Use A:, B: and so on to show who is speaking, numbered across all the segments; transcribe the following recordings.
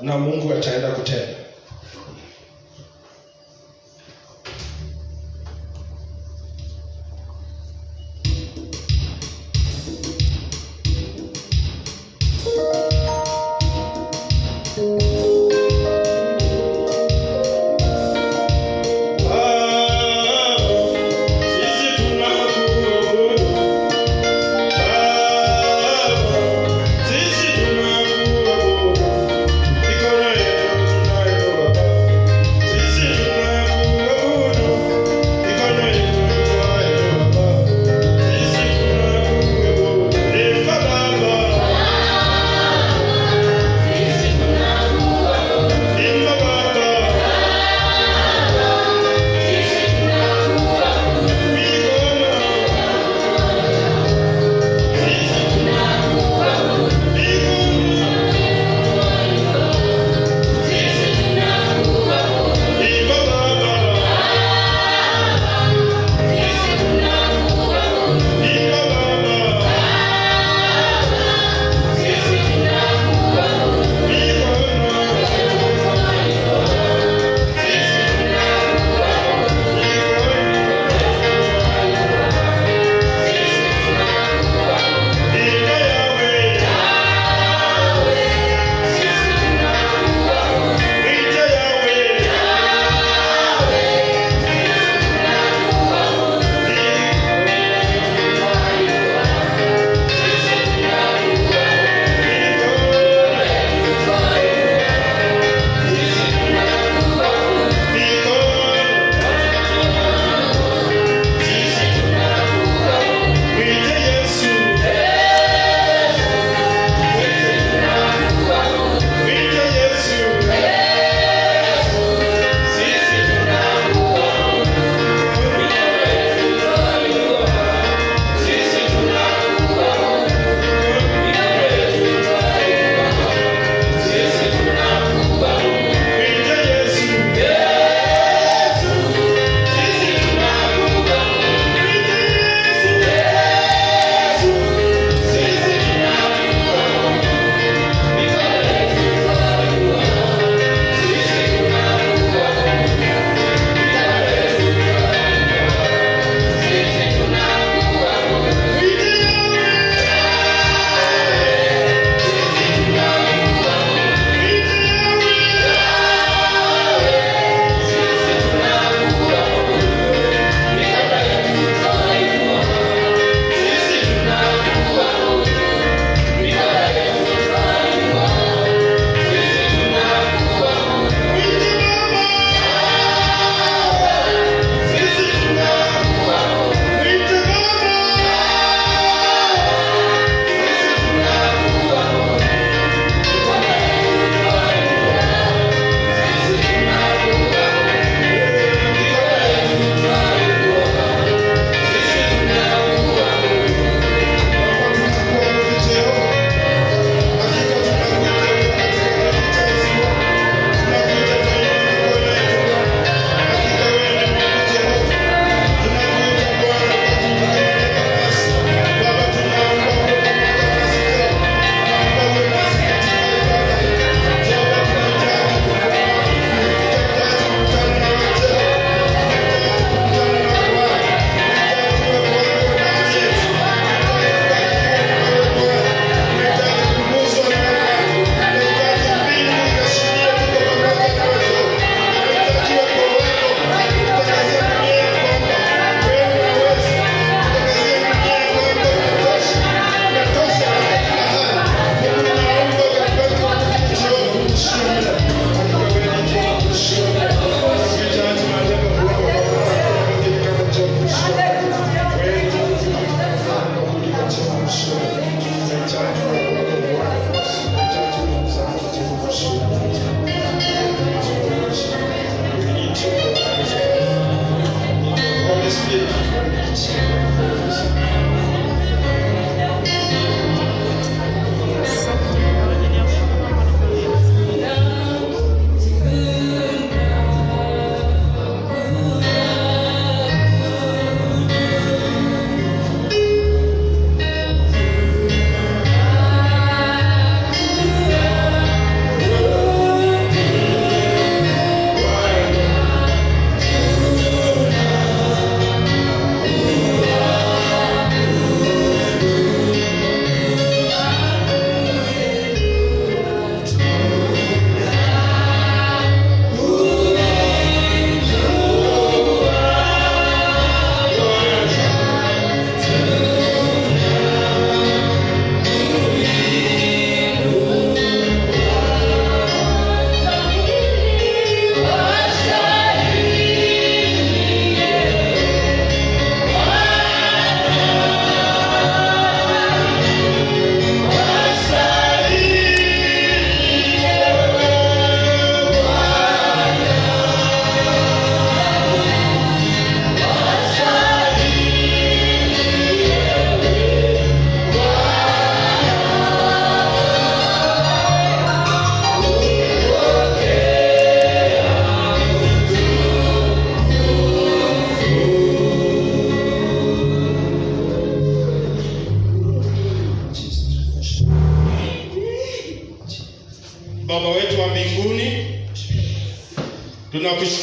A: na Mungu ataenda kutenda.
B: Sisi tunakuabudu, mikono yetu tunayo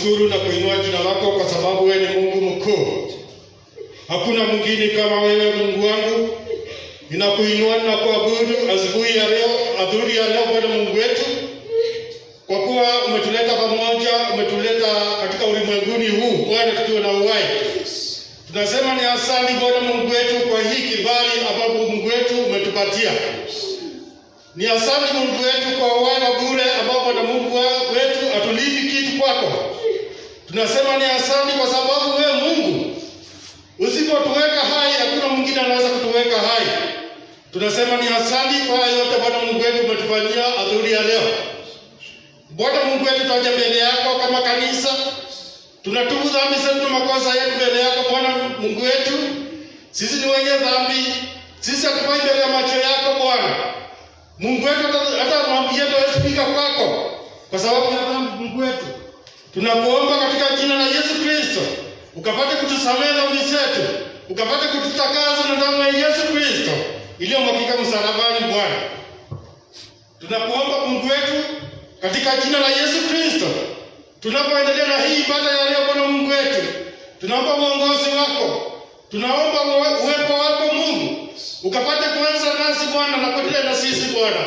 A: Tunakushukuru na kuinua jina lako kwa sababu wewe ni Mungu mkuu. Hakuna mwingine kama wewe, Mungu wangu. Ninakuinua na kuabudu asubuhi ya leo, adhuhuri ya leo, Bwana Mungu wetu. Kwa kuwa umetuleta pamoja, umetuleta katika ulimwenguni huu, Bwana, tukiwa na uhai. Tunasema ni asante Bwana Mungu wetu kwa hii kibali ambapo Mungu wetu umetupatia. Ni asante Mungu wetu kwa uhai wa bure ambapo na Mungu wetu atulivi kitu kwako. Tunasema ni asante kwa sababu wewe Mungu usipotuweka hai hakuna mwingine anaweza kutuweka hai. Tunasema ni asante kwa yote Bwana Mungu wetu umetufanyia adhuhuri ya leo. Bwana Mungu wetu, tunaja mbele yako kama kanisa. Tunatubu dhambi zetu na makosa yetu mbele yako Bwana Mungu wetu. Sisi ni wenye dhambi. Sisi hatufai mbele ya macho yako Bwana Mungu wetu, hata maombi yetu hayafika kwako kwa sababu ya dhambi Mungu wetu. Tunakuomba katika jina la Yesu Kristo, ukapate kutusamehe dhambi zetu, ukapate kututakaza na damu ya Yesu Kristo iliyomwagika msalabani Bwana. Tunakuomba Mungu wetu katika jina la Yesu Kristo, tunapoendelea na hii ibada ya leo Bwana Mungu wetu, tunaomba uongozi wako, tunaomba uwepo wako Mungu, ukapate kuanza nasi Bwana na kuendelea na sisi Bwana.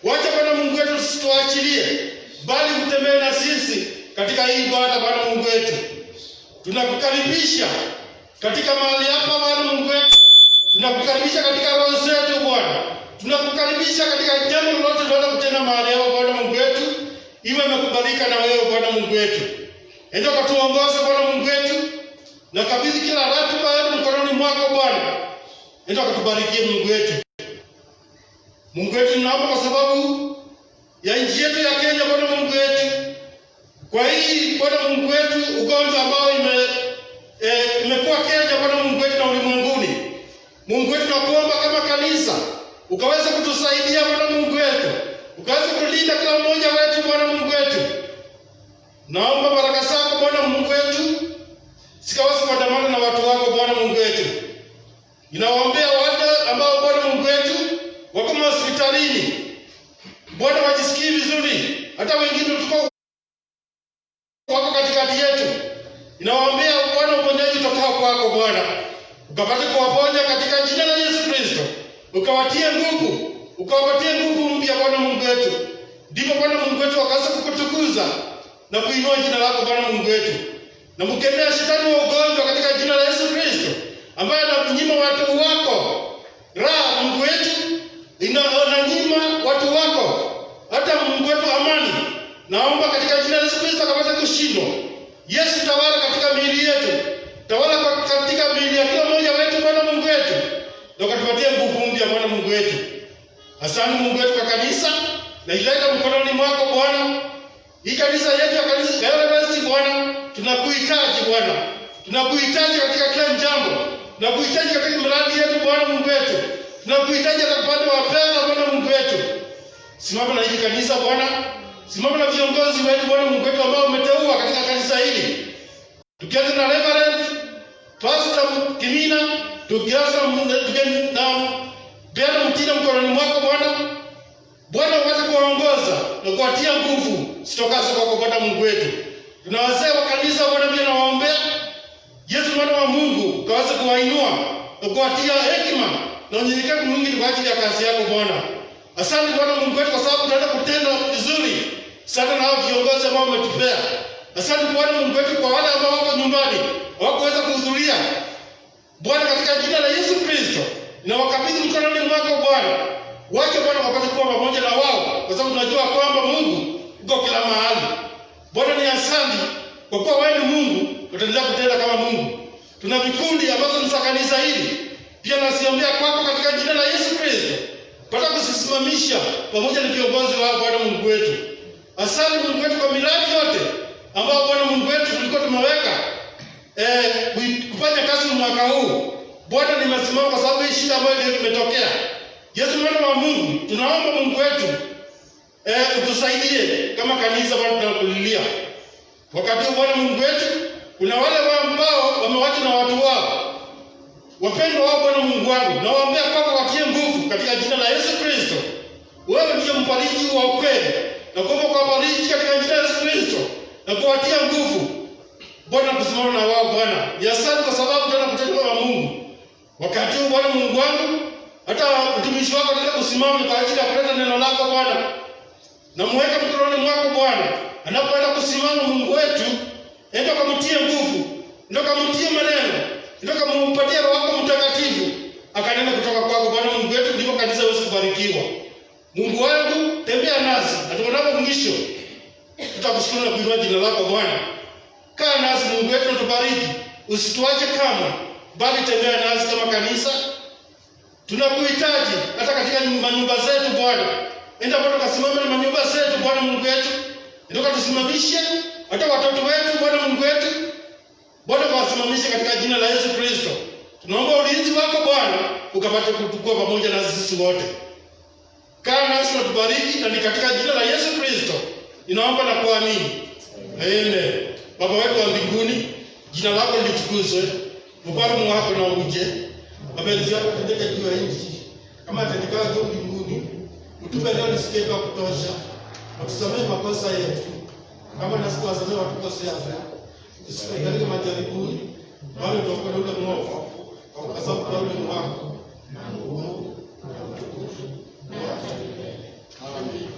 A: Wacha Bwana Mungu wetu usituachilie, bali utembee na sisi katika hii ibada Bwana Mungu wetu. Tunakukaribisha katika mahali hapa Bwana Mungu wetu. Tunakukaribisha katika roho zetu Bwana. Tunakukaribisha katika jambo lolote tunalo kutenda mahali hapa Bwana Mungu wetu. Iwe imekubalika na wewe Bwana Mungu wetu. Enda katuongoze Bwana Mungu wetu. Na kabidhi kila ratiba yetu mkononi mwako Bwana. Enda katubarikie Mungu wetu. Mungu wetu, tunaomba kwa sababu ya nchi yetu ya Kenya Bwana Mungu wetu. Kwa hii Bwana Mungu wetu, ugonjwa ambao imekuwa Kenya Bwana Mungu wetu na ulimwenguni. Mungu wetu, tunakuomba kama kanisa ukaweza kutusaidia Bwana Mungu wetu, ukaweza kulinda kila mmoja wetu Bwana Mungu wetu. Naomba baraka zako Bwana Mungu wetu sikaweza kuandamana na watu wako Bwana Mungu wetu. Ninawaombea watu ambao Bwana Mungu wetu wako hospitalini Bwana, wajisikii vizuri, hata wengine tuko wako katikati yetu. Ninawaombea Bwana uponyaji utokao kwako Bwana, ukapate kuwaponya katika jina la Yesu Kristo, ukawatie nguvu, ukawapatie nguvu mpya Bwana Mungu wetu. Ndipo Bwana Mungu wetu wakaweza kukutukuza na kuinua jina lako Bwana Mungu wetu. Na mkemea shetani wa ugonjwa katika jina la Yesu Kristo, ambaye ananyima watu wako raha Mungu wetu, inanyima watu wako hata Mungu wetu amani. Naomba katika jina la Yesu Kristo akapate kushindwa. Yesu, tawala katika miili yetu, tawala katika miili ya kila mmoja wetu Bwana Mungu wetu, na ukatupatie nguvu mpya Bwana Mungu wetu. Asante Mungu wetu kwa kanisa, na ileta mkononi mwako Bwana. Hii kanisa yetu ya kanisa ya Basi Bwana, tunakuhitaji Bwana. Tunakuhitaji katika kila jambo. Tunakuhitaji katika miradi yetu Bwana Mungu wetu. Tunakuhitaji katika upande wa fedha Bwana Mungu wetu. Simama na hili kanisa Bwana. Simama na viongozi wetu Bwana Mungu wetu ambao umeteua katika kanisa hili. Tukianza na Reverend Pastor Kimina, tukianza na Bwana Mtina mkononi mwako Bwana. Bwana upate kuwaongoza na kuwatia nguvu sitokazo kwako Bwana Mungu wetu. Tunawazee wa kanisa Bwana pia nawaombea. Yesu Mwana wa Mungu ukaweze kuwainua na kuwatia hekima na unyenyekevu mwingi kwa ajili ya kazi yako Bwana. Asante Bwana Mungu wetu kwa sababu tunaenda kutenda vizuri sana na hao viongozi ambao umetupea. Asante Bwana Mungu wetu kwa wale ambao wako nyumbani hawakuweza kuhudhuria Bwana, katika jina la Yesu Kristo na wakabidhi mkononi mwako Bwana. Wacha Bwana wapate kuwa pamoja na wao, kwa sababu tunajua kwamba Mungu uko kila mahali. Bwana ni asante kwa kuwa wewe ni Mungu, utaendelea kutenda kama Mungu. Tuna vikundi ambazo ni za kanisa hili pia nasiombea kwako katika jina la Yesu Kristo, pata kusisimamisha pamoja na viongozi wao Bwana Mungu wetu. Asante Mungu wetu kwa miradi yote ambao Bwana Mungu wetu tulikuwa tumeweka kufanya kazi mwaka huu. Bwana nimesimama kwa sababu hii shida ambayo imetokea. Yesu Mwana wa Mungu, tunaomba Mungu wetu utusaidie kama kanisa Bwana, tunakulilia. Wakati Bwana Mungu wetu kuna wale ambao wamewacha na watu wao wapendwa wao Bwana Mungu wangu, na waombea kwako watie nguvu katika jina la Yesu Kristo. Wewe ndiye mfariji wa ukweli, na kuomba kwa bariki katika jina la Yesu Kristo na kuwatia nguvu kusimama na wao Bwana. Ni asante kwa sababu tena kutenda kwa Mungu. Wakati huu Bwana Mungu wangu, hata mtumishi wako anataka kusimama kwa ajili ya kuleta neno lako Bwana. Na muweke mkononi mwako Bwana. Anapoenda kusimama Mungu wetu, enda kumtie nguvu, ndio kumtie maneno, ndio kumpatia Roho wako Mtakatifu. Akanena kutoka kwako Bwana Mungu wetu, ndipo kanisa liweze kubarikiwa. Mungu wangu, tembea nasi. Na tunapo mwisho, tutakushukuru na kuinua jina lako Bwana. Kaa nasi Mungu wetu na tubariki. Usituache kama, bali tembea nasi kama kanisa. Tunakuhitaji hata katika nyumba zetu Bwana. Enda Bwana kasimame na manyumba zetu Bwana Mungu wetu. Ndio tusimamishe hata watoto wetu Bwana Mungu wetu. Bwana kawasimamishe katika jina la Yesu Kristo. Tunaomba ulinzi wako Bwana ukapate kutukua pamoja na sisi wote. Kaa nasi na tubariki, na ni katika jina la Yesu Kristo ninaomba na kuamini. Amen. Baba wetu wa mbinguni, jina lako litukuzwe. Ufalme wako na uje. Mapenzi yako yatendeke juu ya nchi kama yatendeka juu mbinguni. Utupe leo nisikie kwa kutosha. Tusamehe makosa yetu kama nasi tuwasamehe watukosea. Usituingize majaribuni, bali tuokoe na ule mwovu. Kwa sababu kwa ule wako na nguvu na utukufu. Amen.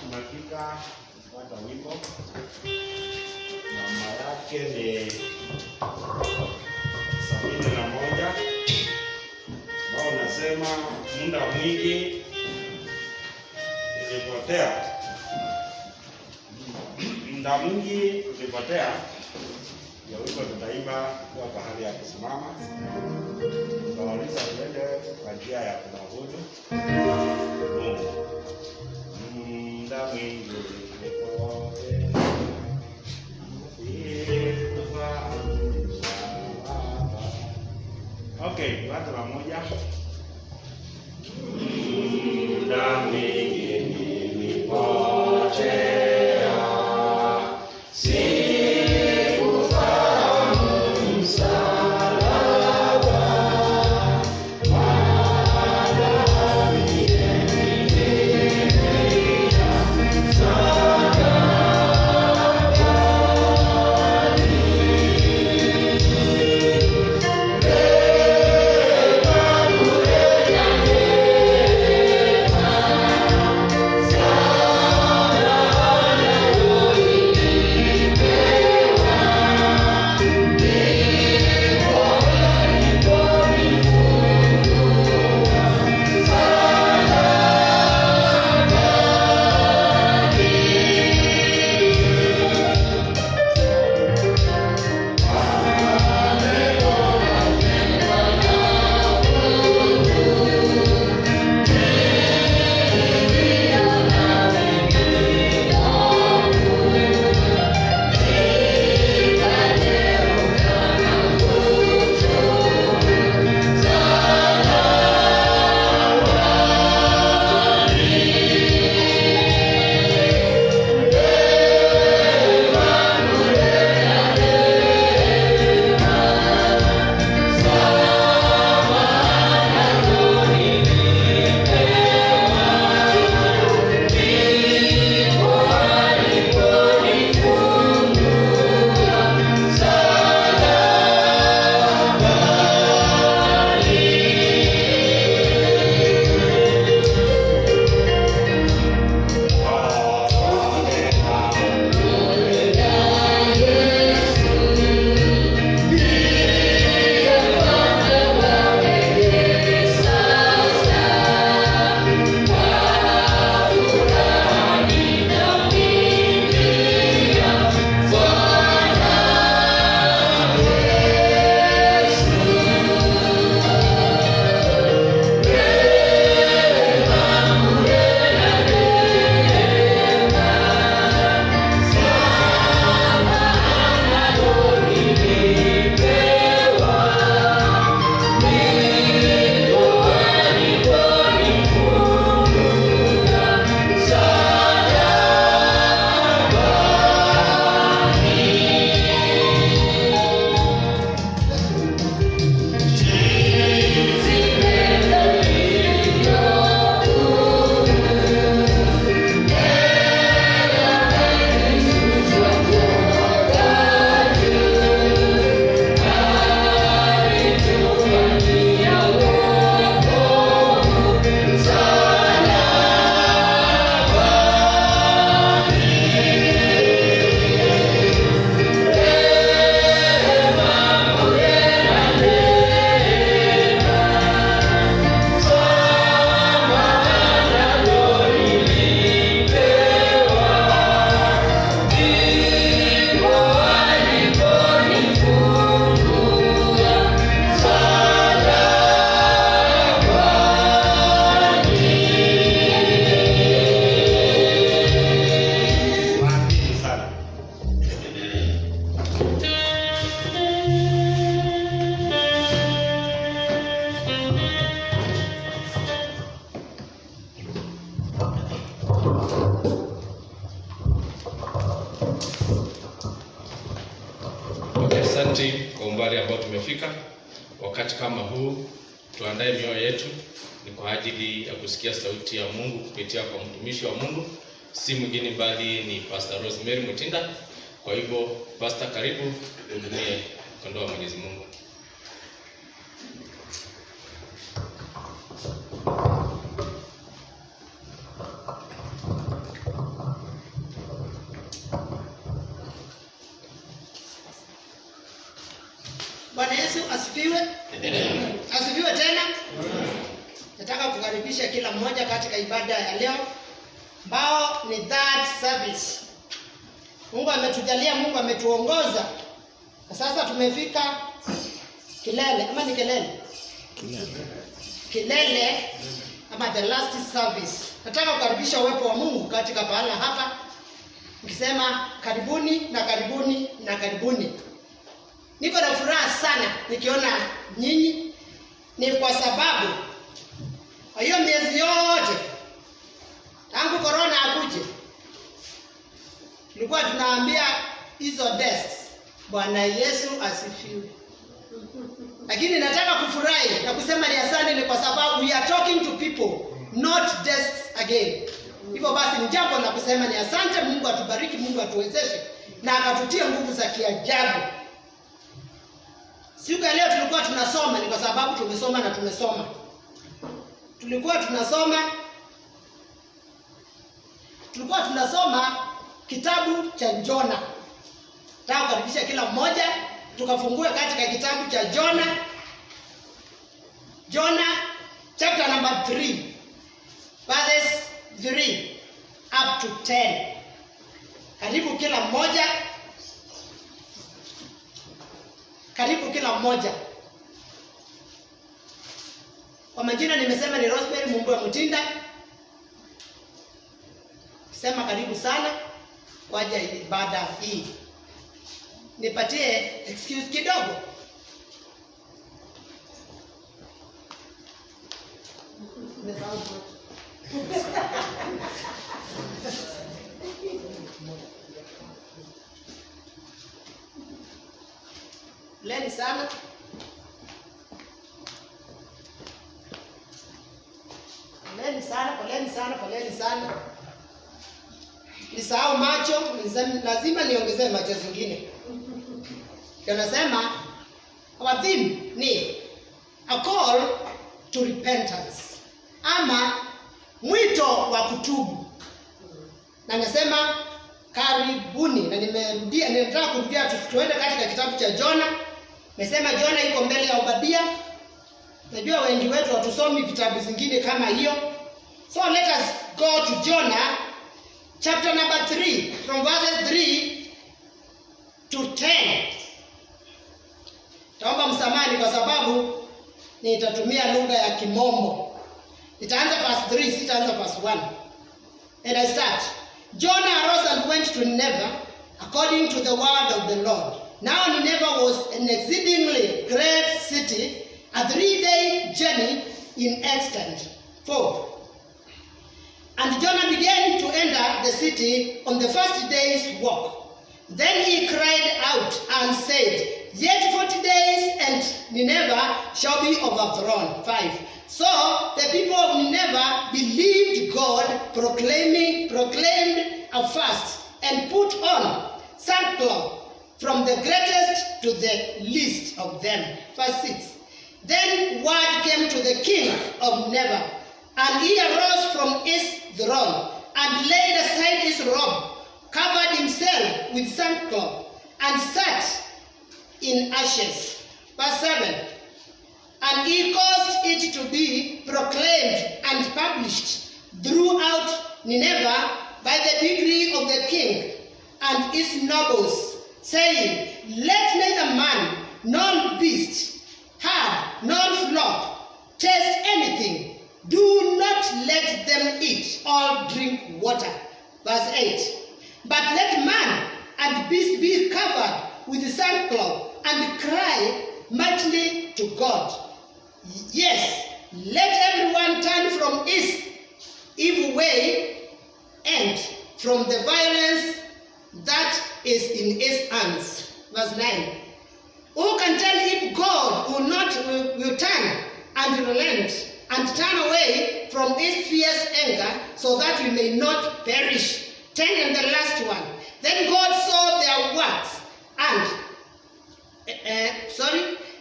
B: Tumefika kupata wimbo. Namba yake ni 71. Bao nasema muda mwingi ilipotea. Muda mwingi ulipotea. Ya wimbo tutaimba kwa bahari ya kusimama. Tutawaliza mbele kwa njia ya kuabudu Mungu. Muda mwingi ulipotea. Okay, tuanze pamoja. Muda mwingi nilipotea.
C: Asante kwa umbali ambao tumefika. Wakati kama huu tuandae mioyo yetu, ni kwa ajili ya kusikia sauti ya Mungu kupitia kwa mtumishi wa Mungu, si mwingine bali ni Pastor Rosemary Mutinda. Kwa hivyo Pastor, karibu uhudumie kondoo wa Mwenyezi Mungu.
D: Bwana Yesu asifiwe. Asifiwe tena. Nataka kukaribisha kila mmoja katika ibada ya leo ambao ni third service. Mungu ametujalia, Mungu ametuongoza. Na sasa tumefika kilele, ama ni kilele? Kilele ama the last service. Nataka kukaribisha uwepo wa Mungu katika pahala hapa. Nikisema karibuni na karibuni na karibuni. Niko na furaha sana nikiona nyinyi, ni kwa sababu hiyo miezi yote tangu corona akuje tulikuwa tunaambia hizo deaths, Bwana Yesu asifiwe. Lakini nataka kufurahi na kusema ni asante, ni kwa sababu we are talking to people, not deaths again. Hivyo basi ni jambo la kusema ni asante. Mungu atubariki, Mungu atuwezeshe na akatutie nguvu za kiajabu. Siku ya leo tulikuwa tunasoma, ni kwa sababu tumesoma na tumesoma. Tulikuwa tunasoma kitabu cha Jona. Nataka kukaribisha kila mmoja tukafungue katika kitabu cha Jona. Jona chapter number 3 verses 3 up to 10. Karibu kila mmoja. Karibu kila mmoja. Kwa majina nimesema ni Rosemary Mutinda. Sema karibu sana kwa ajili ya ibada hii. Nipatie excuse kidogo. Poleni sana. Poleni sana. Nisahau macho, lazima niongezee macho zingine. Tunasema our theme ni a call to repentance, ama mwito wa kutubu. Na nasema karibuni, na nimetaka kurudia tuende katika kitabu cha Jona. Nimesema Jona iko mbele ya Obadia. Najua wengi wetu hatusomi vitabu zingine kama hiyo. So let us go to Jonah chapter number 3 from verses 3 to 10. Taomba msamahani kwa sababu nitatumia lugha ya Kimombo. Nitaanza verse 3, sitaanza verse 1. And I start. Jonah arose and went to Nineveh according to the word of the Lord. Now Nineveh was an exceedingly great city, a 3-day journey in extent. 4. And Jonah began to enter the city on the first day's walk. Then he cried out and said, Yet 40 days and Nineveh shall be overthrown. 5. So the people of Nineveh believed God, proclaimed a fast, and put on sackcloth, from the greatest to the least of them. Verse 6. Then word came to the king of Nineveh, and he arose from his throne, and laid aside his robe, covered himself with sackcloth, and sat in ashes. Verse 7. And he caused it to be proclaimed and published throughout Nineveh by the decree of the king and his nobles, saying, Let neither man nor beast, herd nor flock taste anything. Do not let them eat or drink water. Verse 8. But let man and beast be covered with sackcloth and cry mightily to God. Yes, let everyone turn from his evil way and from the violence that is in his hands. Verse 9. Who can tell if God will turn and relent and turn away from his fierce anger so that we may not perish? 10 and the last one. Then God saw their works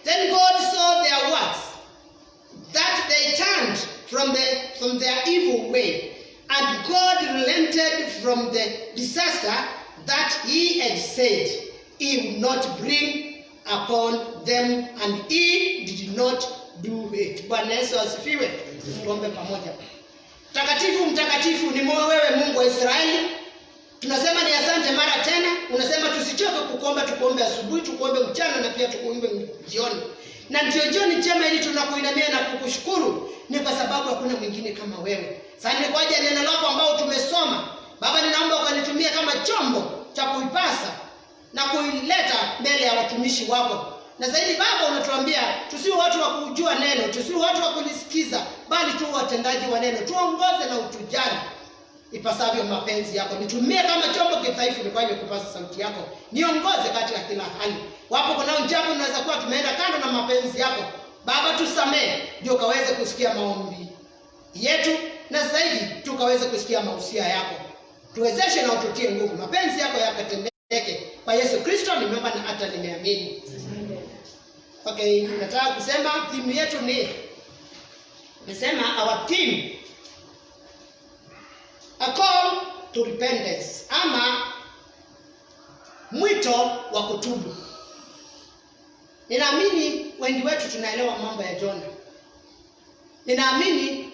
D: Then God saw their works, that they turned from their evil way, and God relented from the disaster that he had said he would not bring upon them, and he did not do it. Bwana Yesu asifiwe. Tuombe pamoja. Mtakatifu, mtakatifu ni wewe Mungu wa Israeli. Tunasema ni asante mara tena. Unasema tusichoke kukuomba, tukuombe asubuhi, tukuombe mchana na pia tukuombe jioni. Na ndio jioni njema ili tunakuinamia na kukushukuru ni kwa sababu hakuna mwingine kama wewe. Asante kwa ajili ya neno lako ambao tumesoma. Baba, ninaomba ukanitumie kama chombo cha kuipasa na kuileta mbele ya watumishi wako. Na zaidi Baba, unatuambia tusiwe watu wa kujua neno, tusiwe watu wa kulisikiza, bali tu watendaji wa neno. Tuongoze na utujali ipasavyo mapenzi yako. Nitumie kama chombo kitaifu nifanye kupasa sauti yako. Niongoze katika kila hali. Wapo kuna jambo tunaweza kuwa tumeenda kando na mapenzi yako. Baba, tusamee ndio kaweze kusikia maombi yetu, na zaidi tukaweze kusikia mahusia yako. Tuwezeshe na ututie nguvu. Mapenzi yako yakatendeke. Kwa Yesu Kristo nimeomba na hata nimeamini. Okay, nataka kusema timu yetu nimesema our team, a call to repentance, ama mwito wa kutubu. Ninaamini wengi wetu tunaelewa mambo ya Jona. Ninaamini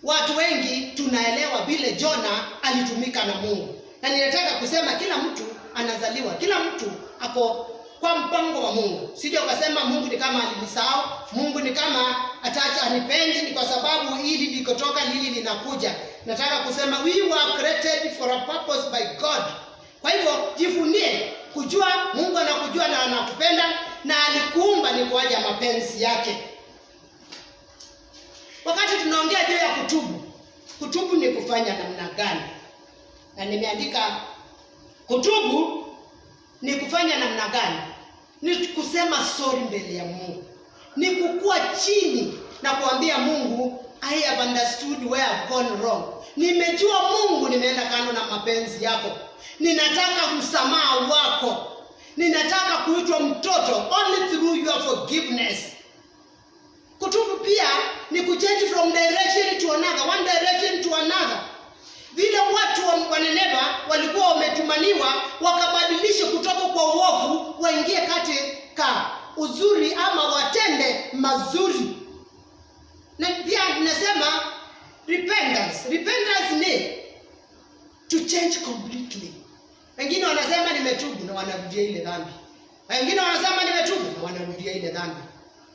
D: watu wengi tunaelewa vile Jona alitumika na Mungu. Na ninataka kusema kila mtu anazaliwa, kila mtu ako kwa mpango wa Mungu. Sije ukasema Mungu ni kama alinisahau, Mungu ni kama ataacha anipendi ni kwa sababu hili likotoka hili linakuja. Nataka kusema we were created for a purpose by God. Kwa hivyo jivunie kujua Mungu anakujua na anakupenda na alikuumba ni kwa ajili ya mapenzi yake. Wakati tunaongea juu ya kutubu ni kufanya namna gani? Na nimeandika kutubu ni kufanya namna gani? Ni kusema sorry mbele ya Mungu. Ni kukua chini na kuambia Mungu, I have understood where I've gone wrong. Nimejua Mungu nimeenda kando na mapenzi yako. Ninataka msamaha wako. Ninataka kuitwa mtoto only through your forgiveness. Kutubu pia ni kuchange from direction to another, one direction to another. Vile watu wa Nineva walikuwa wametumaniwa wakabadilisha kutoka kwa uovu waingie katika uzuri ama watende mazuri. Na pia ninasema repentance ni to change completely. Wengine wanasema nimetubu na wanarudia ile dhambi. Wengine wanasema nimetubu na wanarudia ile dhambi.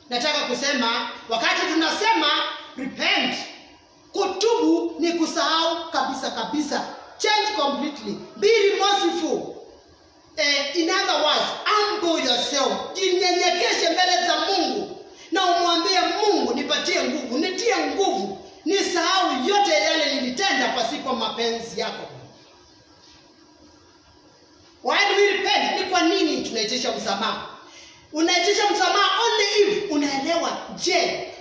D: Nataka kusema wakati tunasema repent, kutubu ni kusahau kabisa. Change completely. Be remorseful. In other words, humble yourself. Jinyenyekeshe mbele za Mungu na umwambie Mungu, nipatie nguvu, nitie nguvu, nisahau yote yale nilitenda pasipo mapenzi yako. Why do we repent? Ni kwa nini tunaitisha msamaha? Unaitisha msamaha only if unaelewa,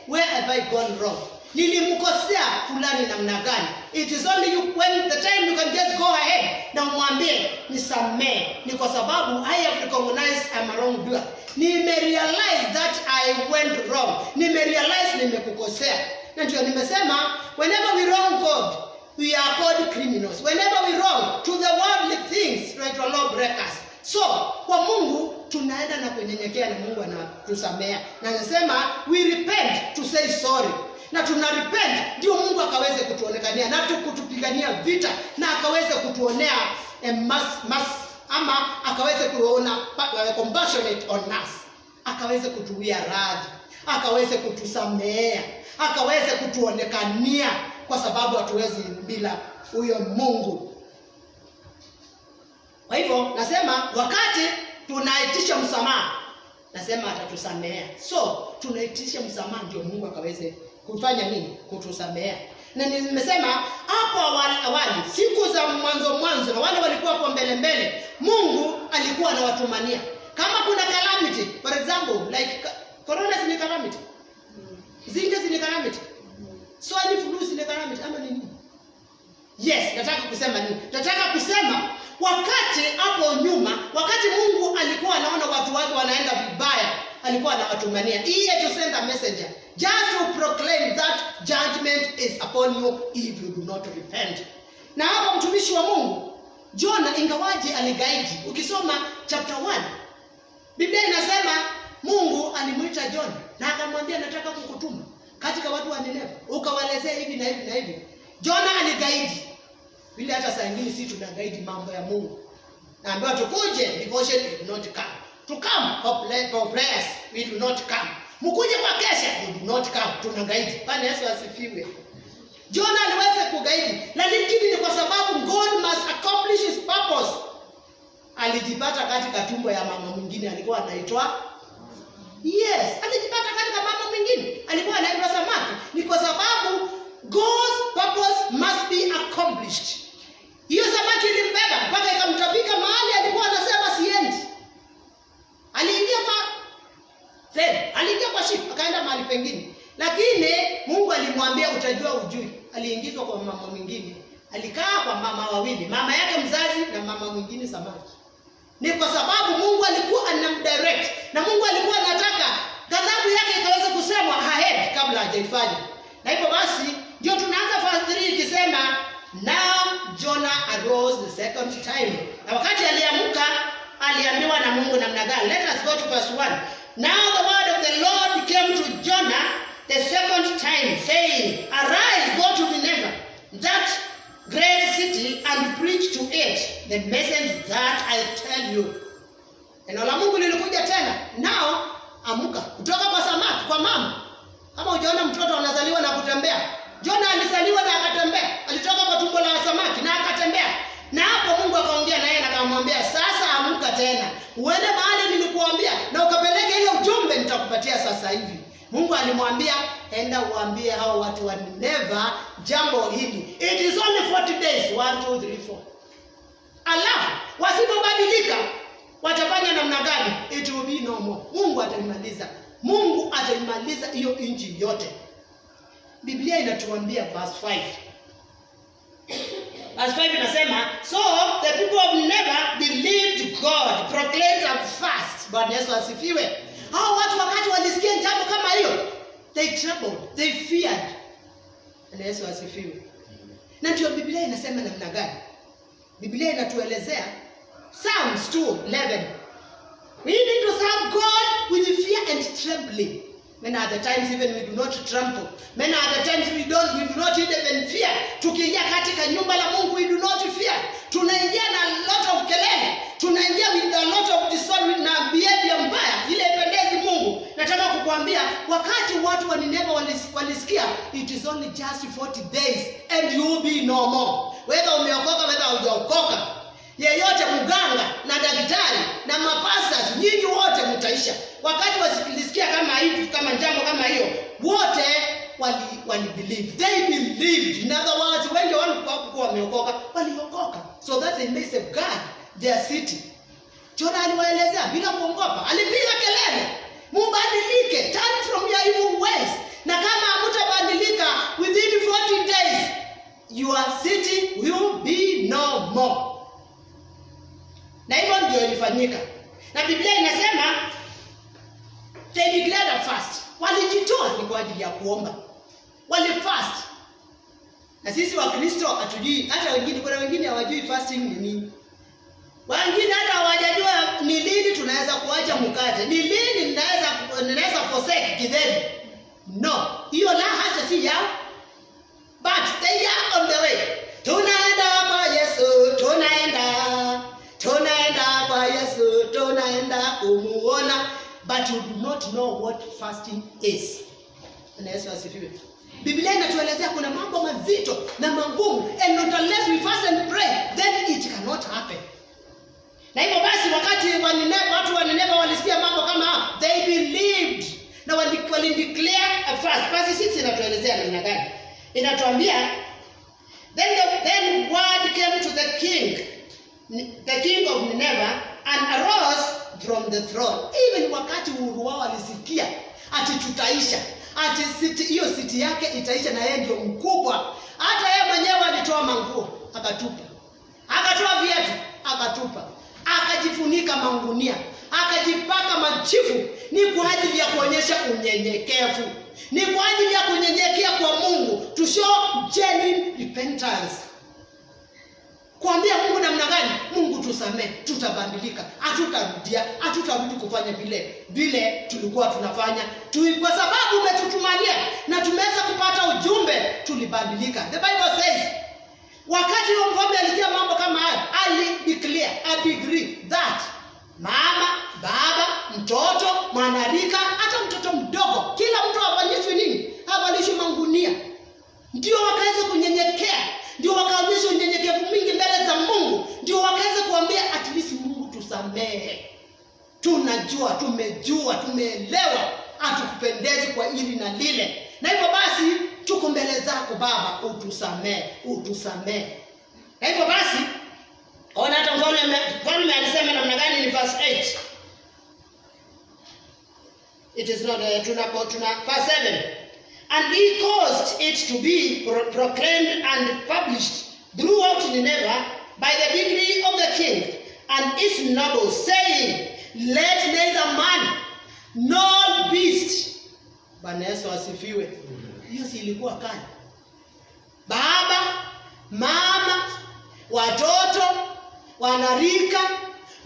D: where have I gone wrong? Nilimkosea fulani namna gani? It is only you when the time you can just go ahead na umwambie nisamee. Ni kwa sababu I have recognized I'm a wrongdoer. Nimerealize that I went wrong. Nimerealize nimekukosea. Na ndio nimesema whenever we wrong God, we are called criminals. Whenever we wrong to the worldly things, right, or law breakers. So, kwa Mungu tunaenda na kunyenyekea na Mungu anatusamea. Na nasema we repent to say sorry. Na tuna repent ndio Mungu akaweze kutuonekania na kutupigania vita na akaweze kutuonea ama akaweze kuona compassionate on us. Akaweze kutuwia radhi, akaweze kutusamea, akaweze kutuonekania kwa sababu hatuwezi bila huyo Mungu. Kwa hivyo nasema wakati tunaitisha msamaha, nasema atatusamea. So tunaitisha msamaha ndio Mungu akaweze kufanya nini? Kutusamea. Na nimesema hapo awali siku za mwanzo na wale walikuwa hapo mbele Mungu alikuwa anawatumania. Kama kuna calamity, for example, like corona ni calamity. Zinga ni calamity. Swine flu ni calamity ama nini? Yes, nataka kusema nini? Nataka kusema wakati hapo nyuma, wakati Mungu alikuwa anaona watu wake wanaenda vibaya, alikuwa anawatumania. He had to send a messenger just to proclaim that judgment is upon you if you do not repent. Na hapo mtumishi wa Mungu Jona, ingawaje aligaidi, ukisoma chapter 1, Biblia inasema Mungu alimuita Jona na akamwambia nataka kukutuma katika watu wa Nineve, ukawaelezea hivi na hivi na hivi. Jona aligaidi. Vile hata saa nyingine sisi tunagaidi mambo ya Mungu. Naambiwa tukuje, devotion will not come. To come for prayers, we do not come. Mkuje kwa kesha, we do not come. Tunagaidi. Bwana Yesu asifiwe. Jona aliweza kugaidi, lakini ni kwa sababu God must accomplish his purpose. Alijipata katika tumbo ya mama mwingine alikuwa anaitwa alijipata katika mama mwingine alikuwa anaitwa samaki. Ni kwa sababu God's purpose must be accomplished. Hiyo samaki ilimbeba mpaka ikamtapika mahali alikuwa anasema siendi. Aliingia kwa ship akaenda mahali pengine. Lakini Mungu alimwambia utajua ujui. Aliingizwa kwa mama mwingine. Alikaa kwa mama wawili, mama yake mzazi na mama mwingine samaki. Ni kwa sababu Mungu alikuwa anamdirect na Mungu alikuwa anataka ghadhabu yake ikaweza kusemwa ahead kabla hajaifanya. Na hivyo basi ndio tunaanza verse 3 ikisema now Jonah arose the second time. Na wakati aliamka aliambiwa na Mungu namna gani? Let us go to verse 1. Now the word of the Lord came to Jonah the second time, saying, arise, go to Nineveh, that great city, and preach to it the message that I tell you. Neno la Mungu lilikuja tena. Now amuka kutoka kwa samaki kwa mama. Kama ujaona mtoto anazaliwa na kutembea, Jona alizaliwa na akatembea. Alitoka kwa tumbo la samaki na akatembea. Na hapo Mungu akaongea naye na akamwambia sasa amuka tena. Uende mahali nilikuambia na ukapeleke ile ujumbe nitakupatia sasa hivi. Mungu alimwambia enda uambie hao watu wa Nineve jambo hili. It is only 40 days. 1 2 3 4. Allah wasipobadilika watafanya namna gani? It will be no more. Mungu ataimaliza. Mungu ataimaliza hiyo nchi yote. Biblia inatuambia verse 5. Verse 5 inasema, so the people of Nineveh believed God, proclaimed a fast. Bwana Yesu asifiwe. Hao watu wakati walisikia jambo kama hiyo, they trembled, they feared. Bwana Yesu asifiwe. Na ndio Biblia inasema namna gani? Biblia inatuelezea Psalms 2:11. We need to serve God with fear and trembling. Many other times even we do not tremble. Many other times we do not even fear. Tukiingia katika nyumba la Mungu we do not fear. Tunaingia na a lot of kelele. Tunaingia with a lot of disorder na behavior mbaya. Ile ipendezi Mungu. Nataka kukuambia wakati watu wa Nineve walisikia it is only just 40 days and you will be no more. Whether umeokoka whether hujaokoka, yeyote mganga na daktari na mapastors nyinyi wote mtaisha. Wakati wasikilisikia kama hivi kama jambo kama hiyo, wote wali believe. They believed. In other words, wengi walikuwa wameokoka, waliokoka so that they may safeguard their city. Jona aliwaelezea bila kuogopa. Alipiga kelele, "Mubadilike, turn from your evil ways." Na kama hamtabadilika within 40 days, your city will be no more. Na hivyo ndio ilifanyika. Na Biblia inasema they declared a fast. Walijitoa ni kwa ajili ya kuomba. Walifast. Na sisi wa Kristo hatujui, hata wengine kuna wengine hawajui fasting ni nini. Wengine hata hawajajua ni lini tunaweza kuacha mkate. Ni lini ninaweza forsake githeri. No, hiyo la hata si yao. But they are on the way. Tunaenda kwa Yesu, tunaenda kwa Yesu, tunaenda kumuona. But you do not know what fasting is. Na Yesu asifiwe. Biblia inatuelezea kuna mambo mazito na magumu, and not unless we fast and pray then it cannot happen. Na hivyo basi wakati watu wa Nineve walisikia mambo kama they believed na walideclare a fast. Basi sisi inatuelezea namna gani? Inatuambia then word came to the king of Nineveh, and arose from the throne. Even wakati uhuru wao alisikia ati tutaisha, ati hiyo siti yake itaisha na yeye ndio mkubwa, hata yeye mwenyewe alitoa manguo akatupa, akatoa viatu akatupa, akajifunika mangunia, akajipaka machifu. Ni kwa ajili ya kuonyesha unyenyekevu, ni kwa ajili ya kunyenyekea kwa Mungu, to show genuine repentance. Kuambia Mungu namna gani? Mungu tusamee, tutabadilika, hatutarudi kufanya vile tulikuwa tunafanya. Kwa sababu umetutumania na tumeweza kupata ujumbe, tulibadilika. The Bible says, wakati huo mfalme alikia mambo kama haya, alideclare, agree that mama, baba, mtoto, mwanarika, hata mtoto mdogo, kila mtu avalishwe nini? Avalishwe mangunia. Ndio wakaweza kunyenyekea, ndio wakaonyesha unyenyekevu mwingi mbele za Mungu, ndio wakaweza kuambia at least Mungu tusamehe. Tunajua, tumejua, tumeelewa, hatukupendezi kwa hili na lile. Na hivyo basi tuko mbele zako Baba, utusamehe. Na hivyo basi ona hata mfalme alisema namna gani? Ni verse 8. It is not tuna verse 7. And he caused it to be proclaimed and published throughout Nineveh by the decree of the king and his nobles, saying, let neither man nor beast. Bwana Yesu asifiwe. Hiyo si ilikuwa kali. Baba, mama, watoto, wanarika,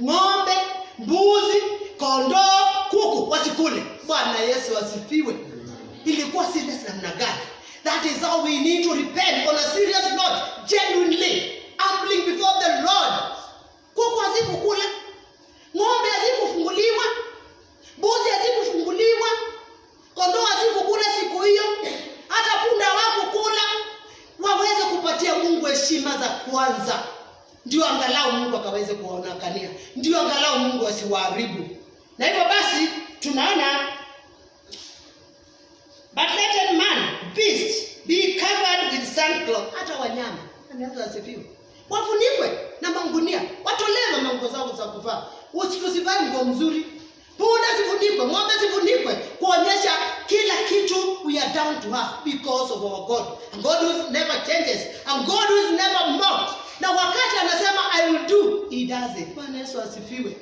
D: ng'ombe, mbuzi, kondoo, kuku wasikule. Bwana Yesu asifiwe. Ilikuwa serious namna gani? That is how we need to repent on a serious note, genuinely, humbling before the Lord. Kuku hazikukula, ng'ombe hazikufunguliwa, mbuzi hazikufunguliwa, kondoo hazikukula siku hiyo, hata punda hawakukula. Waweze kupatia Mungu heshima za kwanza, ndio angalau Mungu akaweze kuonekania, ndio angalau Mungu asiwaharibu. Na hivyo basi tunaona, but let a man, beast, be covered with sackcloth. Hata wanyama anaweza asifiwe, wafunikwe na mangunia, watolewe manguo zao za kuvaa. Usivae nguo mzuri, punda zifunikwe, ng'ombe zifunikwe, kuonyesha kila kitu we are down to earth because of our God. And God who never changes, and God who is never mocked. Na wakati anasema I will do, he does it. Bwana Yesu asifiwe.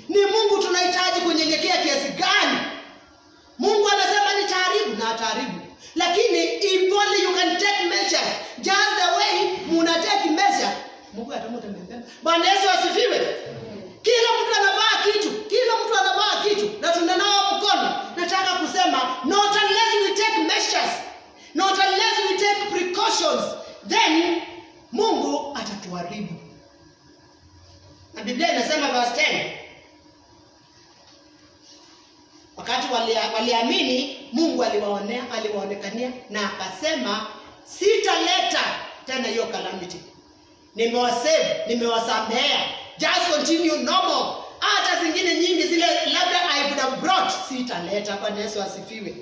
D: Ni Mungu tunahitaji kunyenyekea kiasi gani? Mungu anasema nitaharibu na ataharibu. Lakini if only you can take measure, just the way muna take measure, Mungu atamuta mbele. Bwana Yesu asifiwe. Kila mtu anavaa kitu, na tunanao mkono. Nataka kusema not unless we take measures, not unless we take precautions, then Mungu atatuharibu. Na Biblia inasema verse 10, wakati waliamini Mungu aliwaonekania na akasema sitaleta tena hiyo calamity. Nimewasave, nimewasamea. Just continue normal. Hata zingine nyingi zile labda I would have brought, sitaleta. Bwana Yesu asifiwe.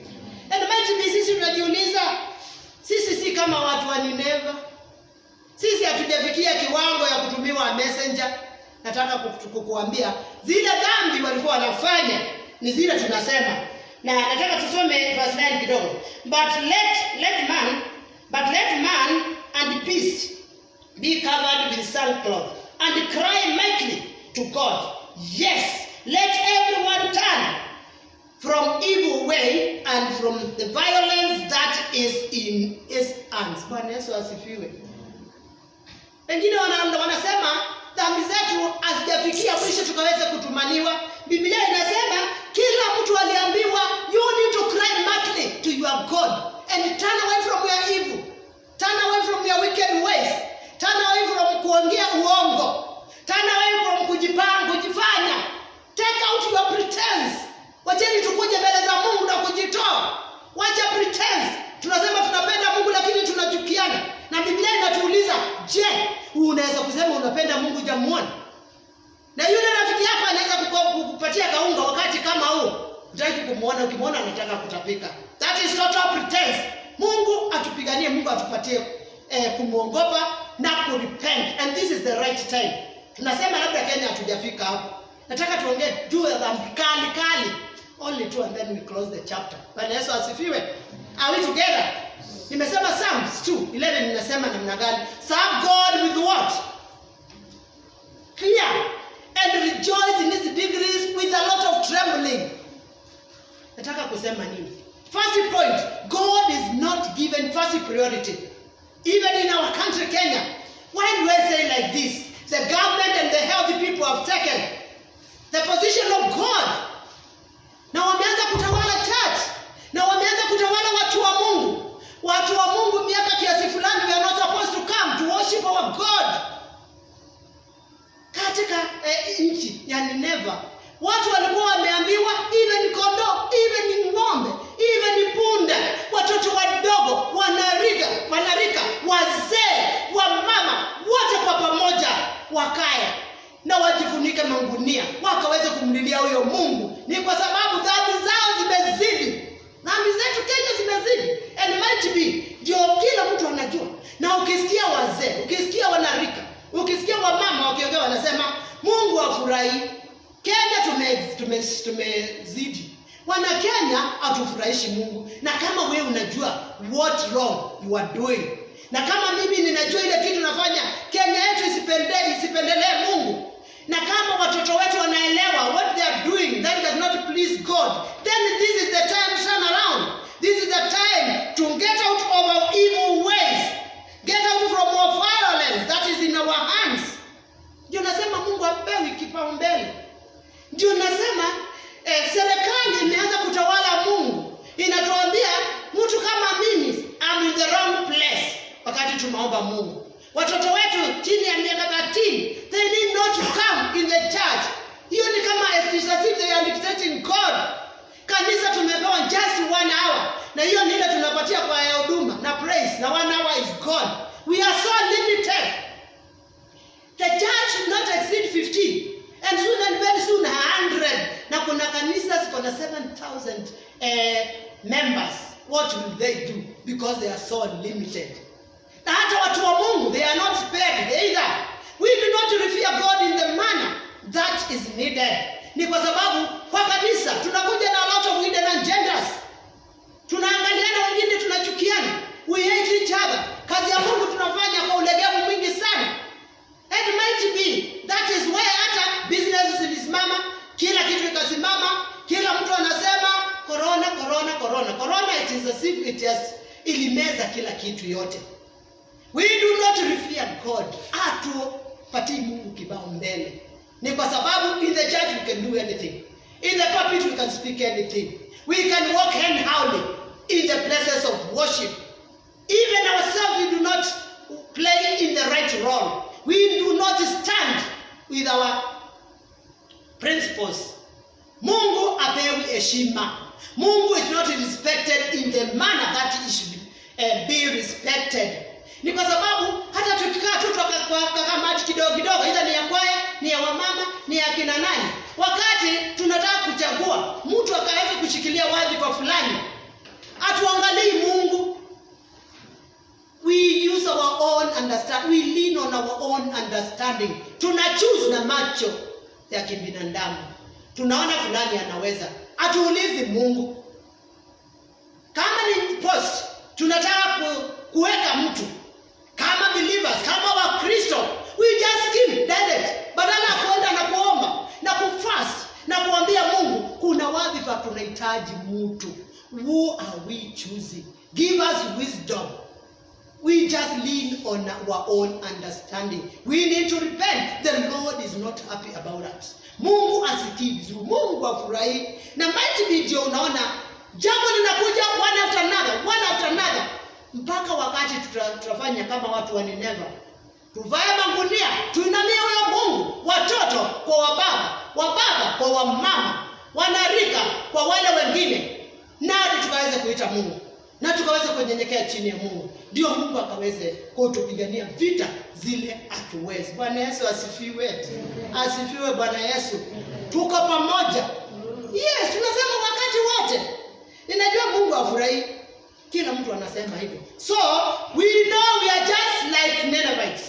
D: And maybe sisi tunajiuliza, sisi si kama watu wa Nineveh. Sisi hatujafikia kiwango ya kutumiwa messenger. Nataka kukuambia zile dhambi walikuwa wanafanya ni zile tunasema. Na nataka tusome verse 9 kidogo. But let man and beast be covered with sackcloth and cry mightily to God. Yes, let everyone turn from evil way and from the violence that is in his hands. Bwana Yesu asifiwe. Wengine wanasema dhambi zetu hazijafikia mwisho tukaweza kutumaniwa. Biblia inasema kila mtu aliambiwa you need to cry mightily to your God and turn away from your evil. Turn away from your wicked ways. Turn away from kuongea uongo. Turn away from kujifanya. Take out your pretense. Wacheni tukuje mbele za Mungu na kujitoa. Wacha pretense. Tunasema tunapenda Mungu lakini tunachukiana. Na Biblia inatuuliza, je, unaweza kusema unapenda Mungu jamuone? Na yule rafiki yako anaweza kukupatia kaunga wakati kama huu. Unataka kumuona, ukimwona anataka kutapika. That is total pretense. Mungu atupiganie, Mungu atupatie kumuogopa na kurepent, and this is the right time. Tunasema labda Kenya hatujafika hapo. Nataka tuongee juu ya dhambi kali. Only two and then we close the chapter. Bwana Yesu asifiwe. Are we together? Nimesema Psalms 2:11 ninasema namna gani? Serve God with what? Fear. And rejoice in his degrees with a lot of trembling. Nataka kusema nini? First point, God is not given first priority. Even in our country, Kenya. Why do I say like this? The government and the healthy people have taken the position of God. Na wameanza kutawala church. Na wameanza kutawala watu wa Mungu. Watu wa Mungu miaka kiasi fulani, we are not supposed to come to worship our God. Katika nchi ya Nineva, watu walikuwa wameambiwa even kondoo, even ng'ombe, even punda, watoto wadogo, wanarika, wazee, wamama, wote kwa pamoja wakae na wajifunike mangunia wakaweze kumlilia huyo Mungu. Ni kwa sababu dhambi zao zimezidi. Dhambi zetu Kenya zimezidi. And might be ndio kila mtu anajua. Na ukisikia wazee, ukisikia wanarika, ukisikia wamama wakiongea wanasema Mungu afurahi. Kenya tumezidi. Wana Kenya hatufurahishi Mungu. Na kama wewe unajua what wrong you are doing, na kama mimi ninajua ile kitu nafanya, Kenya yetu isipendelee Mungu. Na kama watoto wetu wanaelewa what they are doing that does not please God, then this is the time to turn around. This is the time to get out of our evil ways. Get out from our violence that is in our hands. Ndio nasema Mungu apewi kipaumbele. Ndio nasema serikali imeanza kutawala Mungu. Inatuambia mtu kama mimi I'm in the wrong place wakati tunaomba Mungu. Watoto wetu chini ya miaka 13, they need not to come in the church. Hiyo ni kama as if they are dictating God. Kanisa tumepewa just 1 hour. Na hiyo ni ile tunapatia kwa huduma na praise, na 1 hour is gone. We are so limited. The church should not exceed 50. And soon and very soon 100. Na kuna kanisa ziko na 7,000 members. What will they do? Because they are so limited. Na hata watu wa Mungu, they are not spared either. We do not revere God in the manner that is needed. Ni kwa sababu kwa kanisa tunakuja na a lot of hidden agendas. Tunaangaliana wengine, tunachukiana. We hate each other. Kazi ya Mungu tunafanya kwa ulegevu mwingi sana. And might be that is why hata business zilisimama, kila kitu ikasimama, kila mtu anasema corona. It is as if it has ilimeza kila kitu yote. We do not revere God. Hatupatii Mungu kibao mbele. Ni kwa sababu in the church we can do anything. In the pulpit we can speak anything. We can walk hand-holding in the places of worship. Even ourselves we do not play in the right role. We do not stand with our principles. Mungu apewi heshima. Mungu is not respected in the manner that he should be respected. Ni kwa sababu hata tukikaa tu kwa kamati kidogo, ila ni ya kwaya, ni ya wamama, ni ya kina nani. Wakati tunataka kuchagua mtu akaweza kushikilia wadhifa fulani, atuangalii Mungu. We use our own understanding. We lean on our own understanding. Tunachoose na macho ya kibinadamu. Tunaona fulani anaweza. Hatuulizi Mungu. Kama ni post, tunataka kuweka mtu kama believers, kama Wakristo, we just give direct. Badala ya kwenda na kuomba na kufast na kuambia Mungu kuna wadhifa tunahitaji mtu. Who are we choosing? Give us wisdom. We just lean on our own understanding. We need to repent. The Lord is not happy about us. Mungu asikii vizuri. Mungu afurahi. Na might be ndio unaona jambo linakuja one after another. Mpaka wakati tutafanya kama watu wa Nineva. Tuvae mangunia, tuinamie huyo Mungu, watoto kwa wababa kwa wamama, wanarika kwa wale wengine. Nadi tukaweze kuita Mungu. Na tukaweze kunyenyekea chini ya Mungu. Ndio Mungu akaweze kutupigania vita zile hatuwezi. Bwana Yesu asifiwe. Asifiwe Bwana Yesu. Tuko pamoja. Yes, tunasema wakati wote. Ninajua Mungu afurahi. Kila mtu anasema hivyo. So, we know we are just like Ninevites.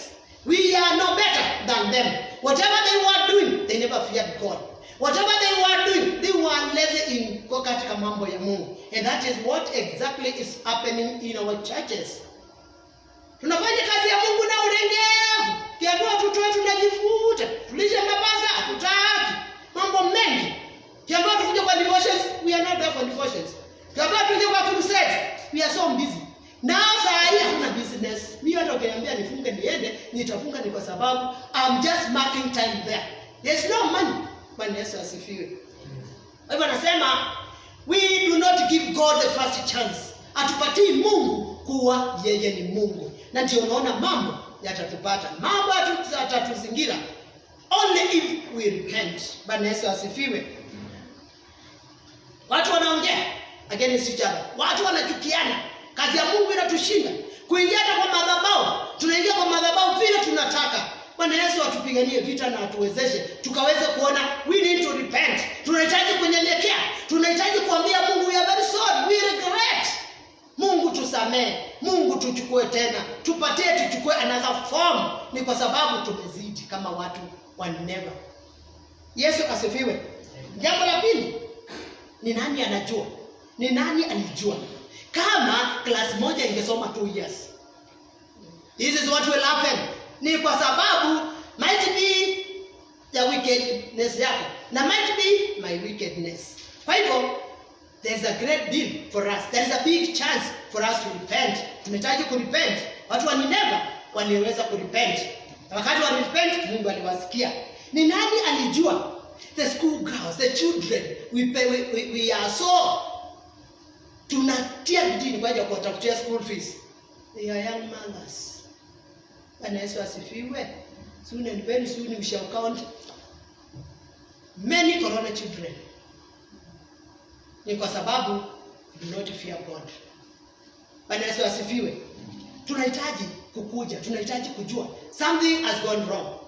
D: We are no better than them. Whatever they were doing, they never feared God. Whatever they were doing, they were lazy in katika mambo ya Mungu. And that is what exactly is happening in our churches. Tunafanya kazi ya Mungu na ulengevu. Kiambiwa tutoe tunajifuta. Tulishe mabasa hatutaki. Mambo mengi. Kiambiwa tukuje kwa devotions, we are not there for devotions. Kiambiwa tuje kwa crusade, we are so busy. Na saa hii hakuna business. Mimi hata ukiniambia nifunge niende, nitafunga ni kwa sababu I'm just marking time there. There's no money. Bwana Yesu asifiwe. Kwa hivyo anasema we do not give God the first chance. Atupatii Mungu kuwa yeye ni Mungu. Na ndio unaona mambo yatatupata. Mambo yatatuzingira only if we repent. Bwana Yesu asifiwe. Watu wanaongea against each other. Watu wanachukiana. Kazi ya Mungu inatushinda. Kuingia hata kwa madhabahu, tunaingia kwa madhabahu vile tunataka. Bwana Yesu atupiganie vita na atuwezeshe tukaweze kuona we need to repent. Tunahitaji kunyenyekea. Tunahitaji kuambia Mungu we are very sorry, we regret. Mungu tusamee. Mungu tuchukue tena. Tuchukue another form. Ni kwa sababu tumezidi kama watu wa Nineva. Yesu asifiwe. Jambo la pili, ni nani anajua? Ni nani alijua? Kama class moja ingesoma 2 years. This is what will happen. Ni kwa sababu might be ya wickedness yako na might be my wickedness. Kwa hivyo there's a great deal for us. There's a big chance for us to repent. Tunahitaji kurepent. Watu wa Nineva waliweza kurepent. Wakati wa repent Mungu aliwasikia. Ni nani alijua? The school girls, the children, we are so tunatia bidii kwa ajili ya kutafutia school fees. They are young mothers. Bwana Yesu asifiwe. Soon and very soon we shall count many corona children. Ni kwa sababu do not fear God. Bwana Yesu asifiwe. Tunahitaji kukuja, tunahitaji kujua something has gone wrong.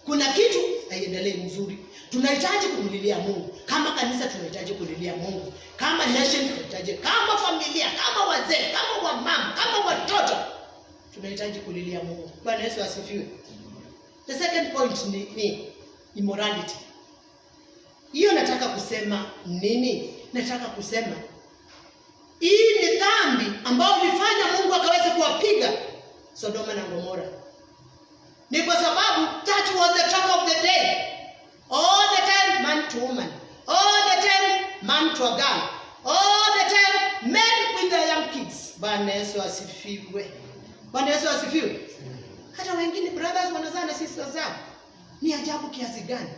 D: Kuna kitu haiendelee mzuri. Tunahitaji kumlilia Mungu. Kama kanisa tunahitaji kulilia Mungu. Kama nation tunahitaji, kama familia, kama wazee, kama wamama, kama watoto tunahitaji kulilia Mungu. Bwana Yesu asifiwe. The second point ni immorality. Hiyo nataka kusema nini? Nataka kusema hii ni dhambi ambayo ilifanya Mungu akaweza kuwapiga Sodoma na Gomora. Ni kwa sababu that was the talk of the day. All the time man to woman. All the time man to a girl. All the time men with their young kids. Bwana Yesu asifiwe. Bwana Yesu asifiwe. Hata wengine brothers wanazaa na sisters zao. Ni ajabu kiasi gani?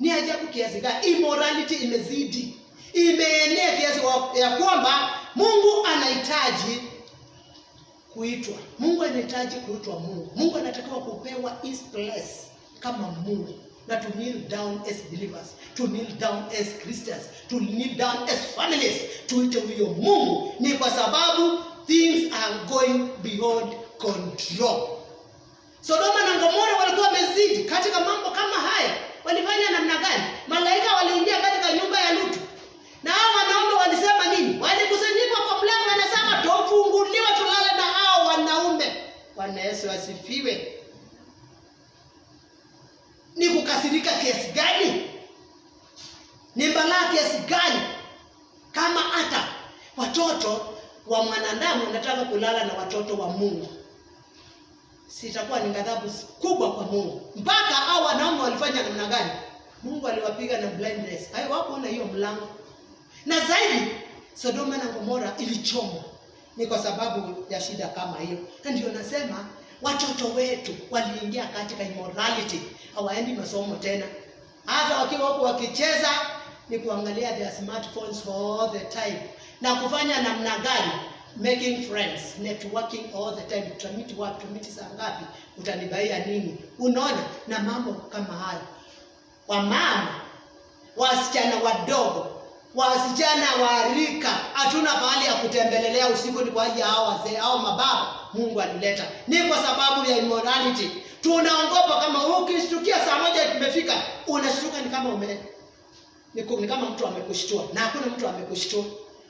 D: Ni ajabu kiasi gani? Immorality imezidi. Imeenea kiasi ya kwamba Mungu anahitaji kuitwa. Mungu anahitaji kuitwa Mungu. Mungu anatakiwa kupewa his place kama Mungu. Na to kneel down as believers, to kneel down as Christians, to kneel down as families, tuite huyo Mungu. Ni kwa sababu things are going beyond control. Sodoma na Gomora walikuwa wamezidi katika mambo kama haya. Walifanya namna gani? Malaika waliingia katika nyumba ya Lutu. Na hao wanaume walisema nini? Walikusanyika kwa mlango wanasema tufunguliwe tulale na hao wanaume. Bwana Yesu asifiwe. Ni kukasirika kiasi gani? Ni balaa kiasi gani? Kama hata watoto wa mwanadamu wanataka kulala na watoto wa Mungu, sitakuwa ni ghadhabu kubwa kwa Mungu. Mpaka hao wanaume walifanya namna gani? Mungu aliwapiga na blindness. Hayo wako na hiyo mlango. Na zaidi Sodoma na Gomora ilichomwa. Ni kwa sababu ya shida kama hiyo. Na ndio nasema watoto wetu waliingia katika immorality. Hawaendi masomo tena. Hata wakiwa huko wakicheza ni kuangalia their smartphones all the time. Na kufanya namna gani? Making friends, networking all the time. Tutamiti wapi, tumiti saa ngapi, utanibaia nini? Unaona na mambo kama hayo. Wamama, wasichana wadogo, wasichana wa rika, hatuna mahali ya kutembelelea usiku ni kwa ajili ya hao wazee au mababa. Mungu alileta. Ni kwa sababu ya immorality. Tunaogopa kama ukishtukia saa moja tumefika, unashtuka ni kama ni kama mtu amekushtua. Na hakuna mtu amekushtua.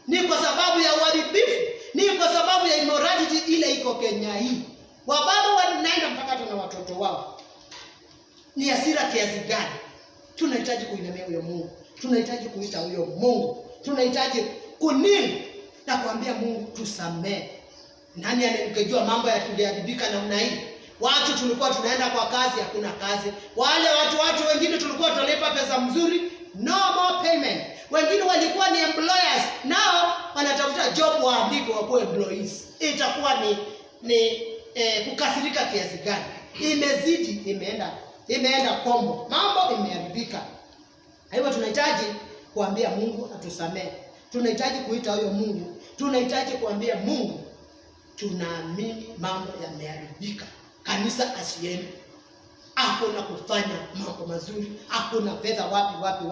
D: Ni kwa sababu ya uharibifu. Ni kwa sababu ya immorality ile iko Kenya hii. Wababa wanaenda mpaka tuna watoto wao. ni hasira kiasi gani, tunahitaji kuinamia huyo Mungu, tunahitaji kuita huyo Mungu, tunahitaji kunini na kuambia Mungu tusamee. Nani anayejua mambo yatuliharibika namna hii? Watu tulikuwa tunaenda kwa kazi, hakuna kazi. Wale watu wengine tulikuwa tunalipa pesa mzuri, no more payment. Wengine walikuwa ni employers, nao wanatafuta job waandike wakuwe employees. Itakuwa ni kukasirika kiasi gani? Imezidi, imeenda kombo. Mambo imeharibika. Hivyo tunahitaji kuambia Mungu atusamee. Tunahitaji kuita huyo Mungu. Tunahitaji kuambia Mungu tunaamini mambo yameharibika. Kanisa asiendi. Hakuna kufanya mambo mazuri, hakuna fedha wapi.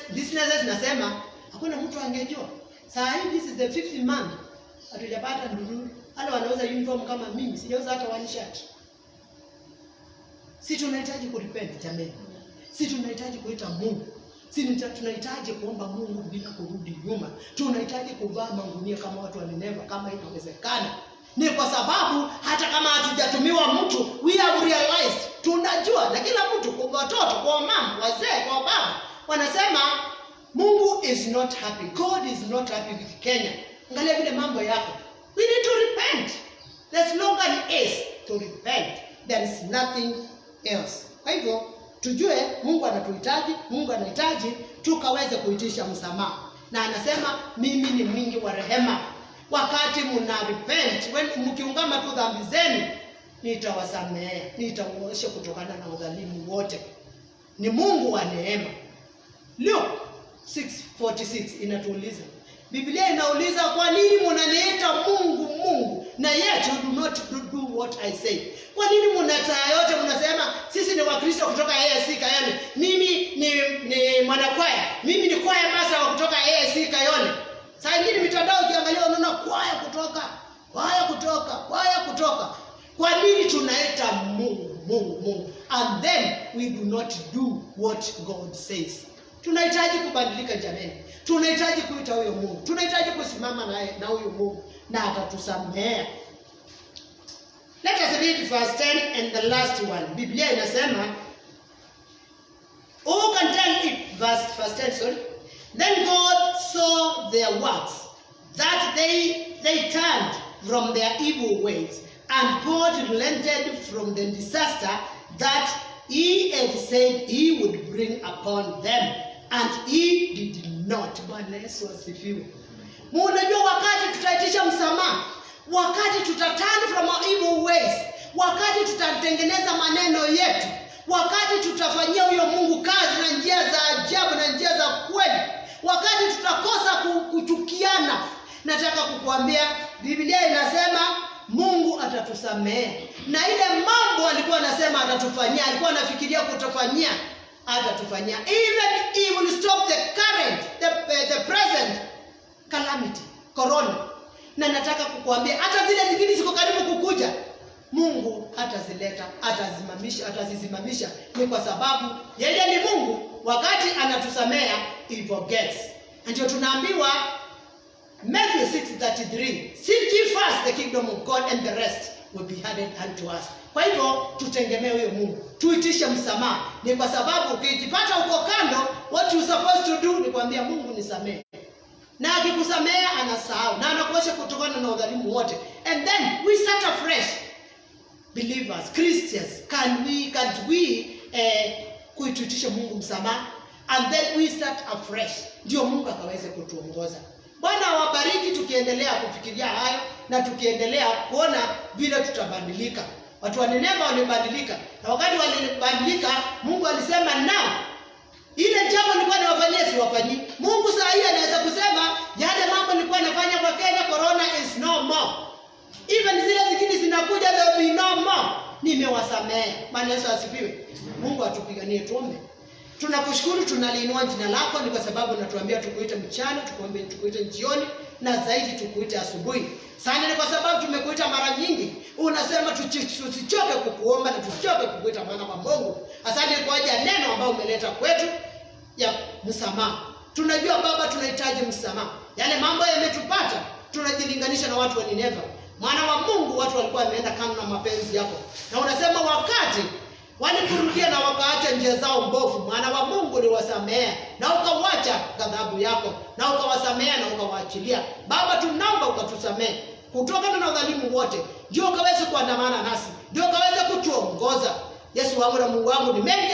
D: Businesses nasema hakuna mtu angejua. Saa hii this is the 5th month. Hatujapata ndururu. Wale wanauza uniform kama mimi, sijauza hata one shirt. Si tunahitaji kurepent jamani. Si tunahitaji kuita Mungu. Si tunahitaji kuomba Mungu bila kurudi nyuma. Tunahitaji kuvaa mangunia kama watu wa Nineva kama inawezekana. Ni kwa sababu hata kama hatujatumiwa mtu, we have realized, tunajua, na kila mtu, kwa watoto, kwa mama, wazee, kwa baba, wanasema Mungu is not happy. God is not happy with Kenya. Angalia vile mambo yako. We need to repent. The slogan is to repent. There is nothing else. Kwa hivyo tujue Mungu anatuhitaji, Mungu anahitaji tukaweze kuitisha msamaha. Na anasema mimi ni mwingi wa rehema. Wakati mna repent, mkiungama tu dhambi zenu, nitawasamehe, nitawaosha kutokana na udhalimu wote. Ni Mungu wa neema. Luke 6:46 inatuuliza. Biblia inauliza, kwa nini mnaniita Mungu Mungu na yet you do not do what I say? Kwa nini mnataa yote mnasema sisi ni Wakristo kutoka AIC Kayole, mimi ni mwanakwaya, mimi ni kwaya masa wa kutoka AIC Kayole. Saa ingine mitandao ukiangalia unaona kwaya kutoka. Kwa nini tunaita Mungu? And then we do not do what God says. Tunahitaji kubadilika jamani. Tunahitaji kuita huyo Mungu. Tunahitaji kusimama na huyo Mungu na atatusamea. Let us read verse 10 and the last one. Biblia inasema, who can tell it? Verse 10, sorry. Then God saw their works, that they turned from their evil ways, and God relented from the disaster that he had said he would bring upon them, and he did not. Bwana Yesu asifiwe. Munajua wakati tutaitisha msamaha, wakati tutaturn from our evil ways, wakati tutatengeneza maneno yetu, wakati tutafanyia huyo Mungu kazi na njia za ajabu na njia za kweli, wakati tutakosa kuchukiana, nataka kukuambia Biblia inasema Mungu atatusamehe. Na ile mambo alikuwa anasema atatufanyia, alikuwa anafikiria kutufanyia, atatufanyia. Even he will stop the current, the present calamity, corona. Na nataka kukuambia hata zile zingine ziko karibu kukuja, Mungu atazileta, atazisimamisha. Ni kwa sababu yeye ni Mungu. Wakati anatusamea, he forgets. Ndio tunaambiwa Matthew 6:33, seek ye first the kingdom of God and the rest will be added unto us. Kwa hivyo tutegemee huyo Mungu, tuitishe msamaha. Ni kwa sababu ukijipata uko kando, what you supposed to do ni kuambia Mungu nisamehe. Na akikusamea anasahau na anakuosha kutokana na udhalimu wote. And then we start afresh. Believers, Christians, can't we kuitisha Mungu msamaha, and then we start afresh, ndio Mungu akaweze kutuongoza. Bwana awabariki tukiendelea kufikiria hayo na tukiendelea kuona vile tutabadilika. Watu wa Nineva walibadilika, na wakati walibadilika Mungu alisema na ile jambo nilikuwa niwafanyie siwafanyii. Mungu saa hii anaweza kusema yale mambo nilikuwa nafanya kwa Kenya, corona is no more. Even zile zingine zinakuja, there will be no more. Nimewasamehe. Bwana Yesu asifiwe. Mungu atupiganie. Tuombe. Tunakushukuru, tunaliinua jina lako, ni kwa sababu unatuambia tukuite mchana, tukuite jioni, na zaidi tukuite asubuhi. Sana ni kwa sababu tumekuita mara nyingi. Unasema tusichoke kukuomba na tusichoke kukuita mwana wa Mungu. Asante kwa ajili ya neno ambalo umeleta kwetu ya msamaha. Tunajua Baba tunahitaji msamaha. Yale mambo yametupata, tunajilinganisha na watu wa Nineva. Mwana wa Mungu, watu walikuwa wameenda kando na mapenzi yako. Na unasema wakati walikurudia na wakaacha njia zao mbovu. Mwana wa Mungu uliwasamea na ukawacha ghadhabu yako, na ukawasamea na ukawaachilia. Baba, tunaomba ukatusamee kutokana na udhalimu wote, ndio ukaweze kuandamana nasi, ndio ukaweze kutuongoza. Yesu wangu na Mungu wangu, ni mengi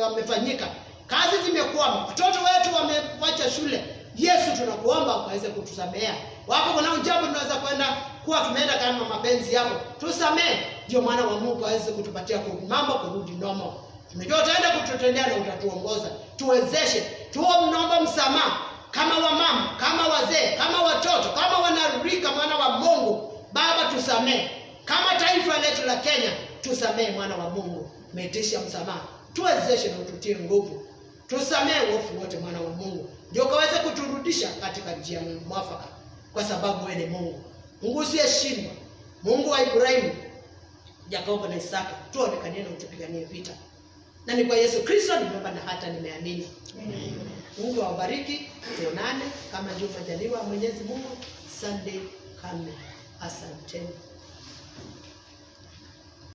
D: yamefanyika, kazi zimekwama, watoto wetu wamewacha shule. Yesu, tunakuomba ukaweze kutusamea. Wapo kuna jambo tunaweza kwenda kuwa tumeenda kama mapenzi yako, tusamee. Ndio Mwana wa Mungu aweze kutupatia mambo kurudi normal. Tumejua utaenda kututendea na utatuongoza. Tuwezeshe, tuombe msamaha kama wamama, kama wazee, kama watoto, kama wanarika. Mwana wa Mungu, Baba, tusamee. Kama taifa letu la Kenya, tusamee. Mwana wa Mungu, umeitisha msamaha, tuwezeshe na ututie nguvu. Tusamee wofu wote, Mwana wa Mungu, ndio kaweze kuturudisha katika njia mwafaka, kwa sababu wewe ni Mungu, Mungu usiyeshindwa, Mungu wa Ibrahimu, Yakobo na Isaka. Tuonekanie na utupiganie vita. Na ni kwa Yesu Kristo nimeomba na hata nimeamini. Mungu awabariki. Tuonane kama ndio majaliwa Mwenyezi Mungu Sunday kame. Asanteni.